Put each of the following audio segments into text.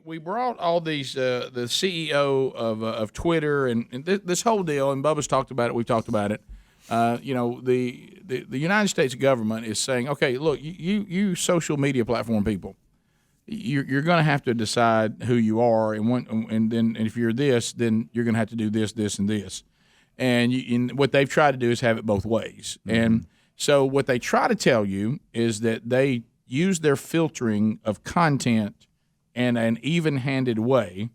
We brought all these the CEO of Twitter and this whole deal, and Bubba's talked about it. We've talked about it. The United States government is saying, okay, look, you social media platform people, you're going to have to decide who you are, and then if you're this, then you're going to have to do this, this, and this. And what they've tried to do is have it both ways. Mm-hmm. And so what they try to tell you is that they use their filtering of content in an even-handed way,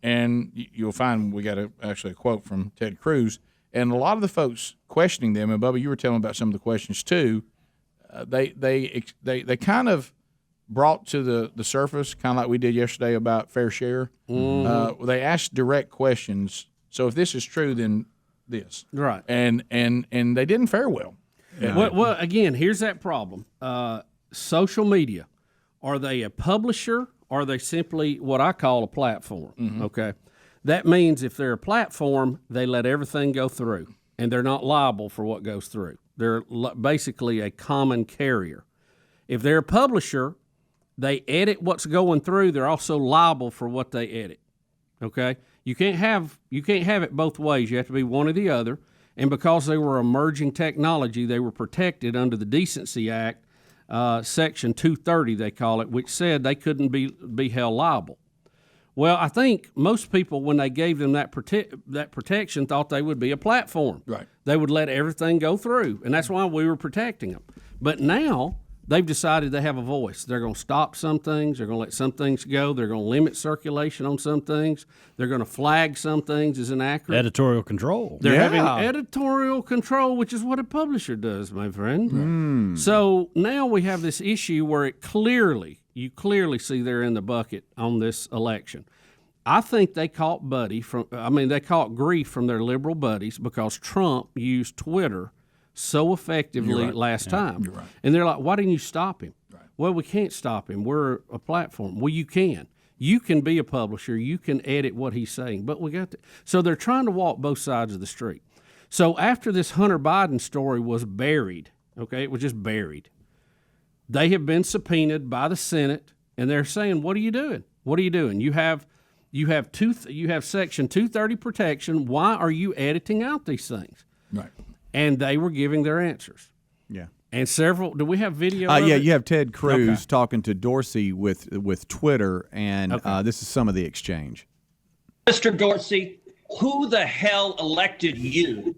and you'll find we got actually a quote from Ted Cruz, and a lot of the folks questioning them, and Bubba, you were telling about some of the questions too. They kind of brought to the surface, kind of like we did yesterday about fair share. Mm-hmm. They asked direct questions. So if this is true, then this right, and they didn't fare well. Well, again, here's that problem. Social media, are they a publisher? Or are they simply what I call a platform? Mm-hmm. Okay, that means if they're a platform, they let everything go through, and they're not liable for what goes through. They're basically a common carrier. If they're a publisher, they edit what's going through. They're also liable for what they edit. Okay, you can't have it both ways. You have to be one or the other. And because they were emerging technology, they were protected under the Decency Act. Section 230, they call it, which said they couldn't be held liable. Well, I think most people, when they gave them that protection, thought they would be a platform. Right. They would let everything go through, and that's why we were protecting them. But now they've decided they have a voice. They're going to stop some things. They're going to let some things go. They're going to limit circulation on some things. They're going to flag some things as inaccurate. Editorial control. They're having editorial control, which is what a publisher does, my friend. Mm. So now we have this issue where you clearly see they're in the bucket on this election. I think they caught grief from their liberal buddies because Trump used Twitter so effectively last time. You're right. And they're like, why didn't you stop him? Right. Well, we can't stop him. We're a platform. Well, you can. You can be a publisher. You can edit what he's saying. But we got to. So they're trying to walk both sides of the street. So after this Hunter Biden story was buried, okay, it was just buried, they have been subpoenaed by the Senate, and they're saying, what are you doing? What are you doing? You have Section 230 protection. Why are you editing out these things? Right. And they were giving their answers. Yeah. And several. Do we have video? Yeah, you have Ted Cruz talking to Dorsey with Twitter, and this is some of the exchange. Mr. Dorsey, who the hell elected you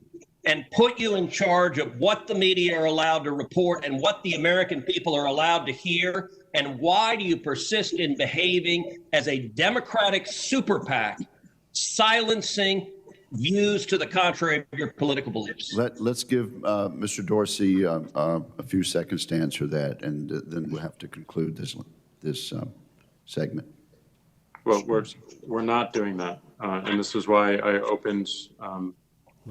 and put you in charge of what the media are allowed to report and what the American people are allowed to hear? And why do you persist in behaving as a Democratic super PAC, silencing views to the contrary of your political beliefs? Let's give Mr. Dorsey a few seconds to answer that, and then we'll have to conclude this segment. Well, we're not doing that, and this is why I opened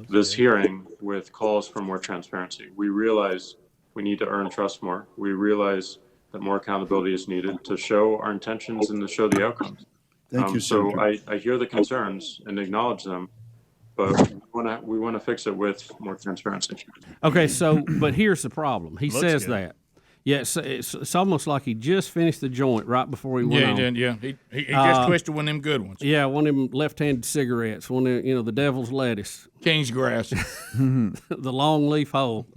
this hearing with calls for more transparency. We realize we need to earn trust more. We realize that more accountability is needed to show our intentions and to show the outcomes. Thank you, so Senator. I hear the concerns and acknowledge them, but we want to fix it with more transparency. Okay, so but here's the problem. He says good. That. Yeah, it's almost like he just finished the joint right before he went on. He did. Yeah, he just twisted one of them good ones. Yeah, one of them left-handed cigarettes. One of the devil's lettuce, King's grass, the long leaf hole.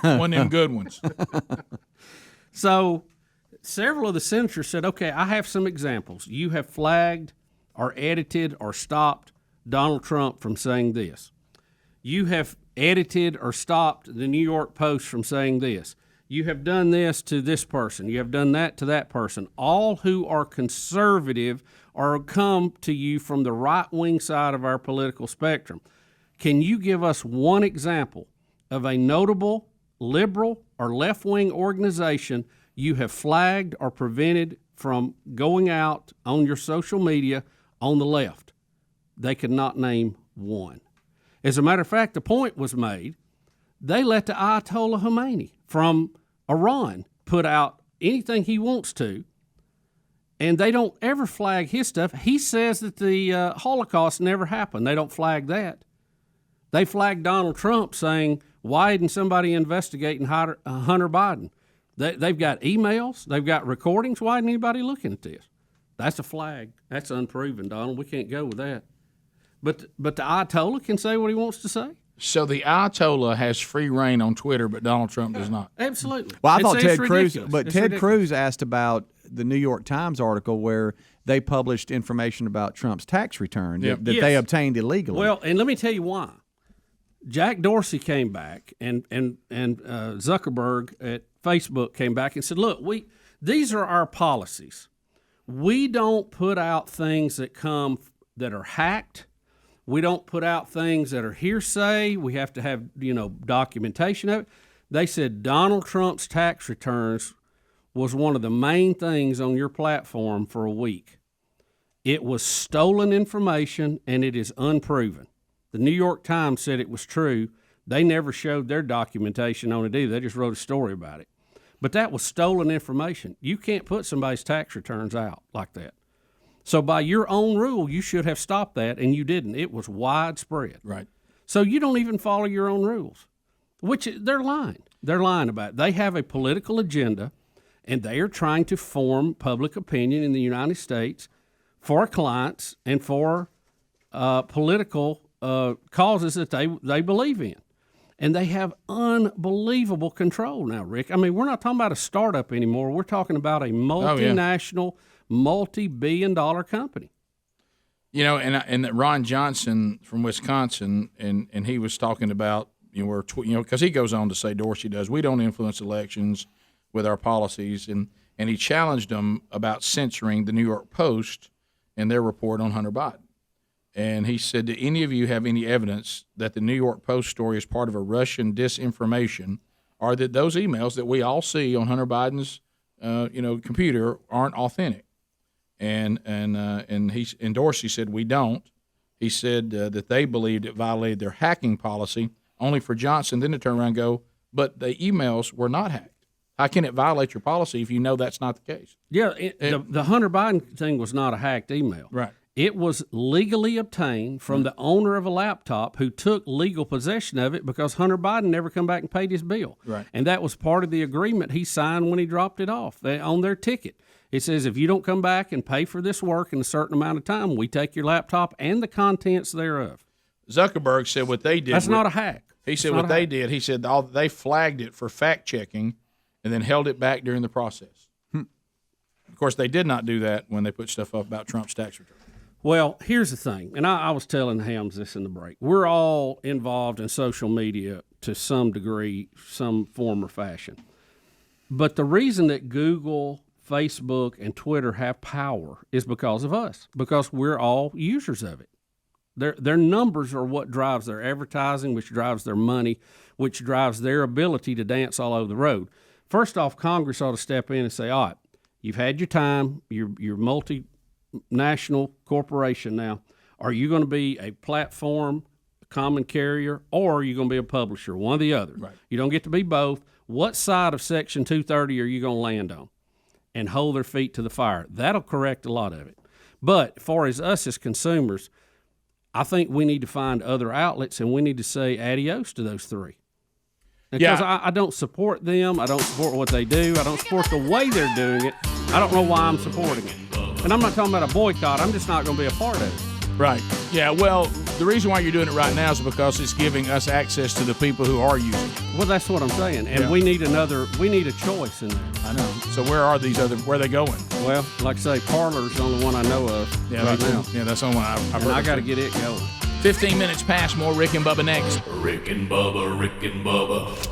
One of them good ones. So several of the senators said, okay, I have some examples. You have flagged or edited or stopped Donald Trump from saying this. You have edited or stopped the New York Post from saying this. You have done this to this person. You have done that to that person. All who are conservative or come to you from the right-wing side of our political spectrum. Can you give us one example of a notable liberal or left-wing organization you have flagged or prevented from going out on your social media on the left? They could not name one. As a matter of fact, the point was made, they let the Ayatollah Khomeini from Iran put out anything he wants to, and they don't ever flag his stuff. He says that the Holocaust never happened. They don't flag that. They flagged Donald Trump saying, why isn't somebody investigating Hunter Biden? They've got emails. They've got recordings. Why isn't anybody looking at this? That's a flag. That's unproven, Donald. We can't go with that. But the Ayatollah can say what he wants to say. So the Ayatollah has free reign on Twitter, but Donald Trump does not. Absolutely. Well, I thought It's Ted Cruz, ridiculous. but It's Ted ridiculous. Cruz asked about the New York Times article where they published information about Trump's tax return that they obtained illegally. Well, and let me tell you why. Jack Dorsey came back, and Zuckerberg at Facebook came back and said, "Look, these are our policies. We don't put out things that are hacked. We don't put out things that are hearsay. We have to have documentation of it." They said Donald Trump's tax returns was one of the main things on your platform for a week. It was stolen information, and it is unproven. The New York Times said it was true. They never showed their documentation on it either. They just wrote a story about it. But that was stolen information. You can't put somebody's tax returns out like that. So by your own rule, you should have stopped that, and you didn't. It was widespread. Right. So you don't even follow your own rules, which they're lying. They're lying about it. They have a political agenda, and they are trying to form public opinion in the United States for clients and for political causes that they believe in. And they have unbelievable control now, Rick. I mean, we're not talking about a startup anymore. We're talking about a multinational, multi-billion-dollar company. And Ron Johnson from Wisconsin, and he was talking about, because he goes on to say, Dorsey does, we don't influence elections with our policies. And he challenged them about censoring the New York Post and their report on Hunter Biden. And he said, do any of you have any evidence that the New York Post story is part of a Russian disinformation, or that those emails that we all see on Hunter Biden's computer aren't authentic? And Dorsey said, we don't. He said that they believed it violated their hacking policy, only for Johnson then to turn around and go, but the emails were not hacked. How can it violate your policy if you know that's not the case? Yeah, the Hunter Biden thing was not a hacked email. Right. It was legally obtained from the owner of a laptop who took legal possession of it because Hunter Biden never come back and paid his bill. Right. And that was part of the agreement he signed when he dropped it off on their ticket. It says, if you don't come back and pay for this work in a certain amount of time, we take your laptop and the contents thereof. Zuckerberg said what they did. That's not a hack. He said what they did. He said they flagged it for fact checking and then held it back during the process. Of course, they did not do that when they put stuff up about Trump's tax return. Well, here's the thing, and I was telling Hams this in the break. We're all involved in social media to some degree, some form or fashion. But the reason that Google, Facebook, and Twitter have power is because of us, because we're all users of it. Their numbers are what drives their advertising, which drives their money, which drives their ability to dance all over the road. First off, Congress ought to step in and say, all right, you've had your time, you're multinational corporation now. Are you going to be a platform, a common carrier, or are you going to be a publisher? One or the other. Right. You don't get to be both. What side of Section 230 are you going to land on? And hold their feet to the fire. That'll correct a lot of it. But as far as us as consumers, I think we need to find other outlets, and we need to say adios to those three. Because I don't support them. I don't support what they do. I don't support the way they're doing it. I don't know why I'm supporting it. And I'm not talking about a boycott. I'm just not going to be a part of it. Right. Yeah, well, the reason why you're doing it right now is because it's giving us access to the people who are using it. Well, that's what I'm saying. And we need a choice in there. I know. So where are where are they going? Well, like I say, Parler's the only one I know of right now. Yeah, that's the only one I've heard. And I got to get it going. 15 minutes past, more Rick and Bubba next. Rick and Bubba, Rick and Bubba.